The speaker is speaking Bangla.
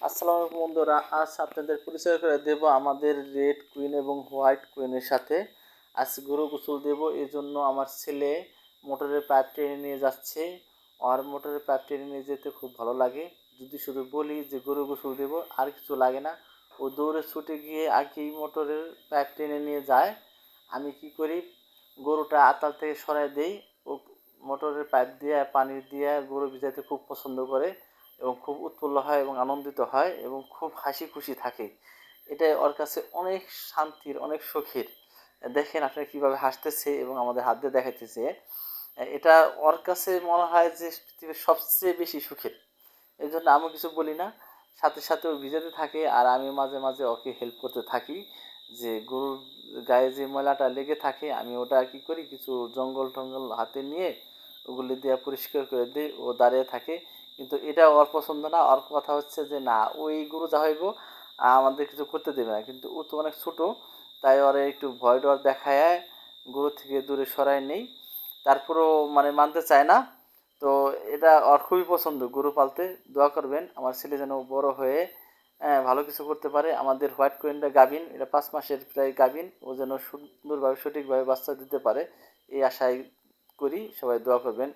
আসসালামু আলাইকুম বন্ধুরা, আজ আপনাদের পরিচয় করে দেব আমাদের রেড কুইন এবং হোয়াইট কুইনের সাথে। আজ গরু গোসল দেব, এই জন্য আমার ছেলে মোটরের পাইপ টেনে নিয়ে যাচ্ছে। আর মোটরের পাইপ টেনে নিয়ে যেতে খুব ভালো লাগে। যদি শুধু বলি যে গরু গোসল দেব, আর কিছু লাগে না। ও দৌড়ে ছুটে গিয়ে আগেই মোটরের পাইপ টেনে নিয়ে যায়। আমি কি করি, গরুটা আতাল থেকে সরাই দেই। ও মোটরের পাইপ দিয়ে পানি দিয়ে গরু ভিজাতে খুব পছন্দ করে এবং খুব উৎফুল্ল হয় এবং আনন্দিত হয় এবং খুব হাসি খুশি থাকে। এটা ওর কাছে অনেক শান্তির, অনেক সুখের। দেখেন আপনি কীভাবে হাসতেছে এবং আমাদের হাত দিয়ে দেখাইতেছে। এটা ওর কাছে মনে হয় যে পৃথিবীর সবচেয়ে বেশি সুখের। এই জন্য আমি কিছু বলি না, সাথে সাথে ও ভিজাতে থাকে আর আমি মাঝে মাঝে ওকে হেল্প করতে থাকি। যে গরুর গায়ে যে ময়লাটা লেগে থাকে আমি ওটা কী করি, কিছু জঙ্গল টঙ্গল হাতে নিয়ে ওগুলি দিয়ে পরিষ্কার করে দিই। ও দাঁড়িয়ে থাকে, কিন্তু এটা ওর পছন্দ না। ওর কথা হচ্ছে যে না, ওই গরু যা হইব আমাদের কিছু করতে দেবে না। কিন্তু ও তো অনেক ছোটো, তাই ওরা একটু ভয় ডর দেখায় গরু থেকে দূরে সরাই নেই। তারপরেও মানে মানতে চায় না। তো এটা ওর খুবই পছন্দ গরু পালতে। দোয়া করবেন আমার ছেলে যেন বড় হয়ে ভালো কিছু করতে পারে। আমাদের হোয়াইট কোয়েনটা গাভিন, এটা 5 মাসের প্রায় গাভিন। ও যেন সুন্দরভাবে সঠিকভাবে বাচ্চা দিতে পারে, এই আশায় করি। সবাই দোয়া করবেন।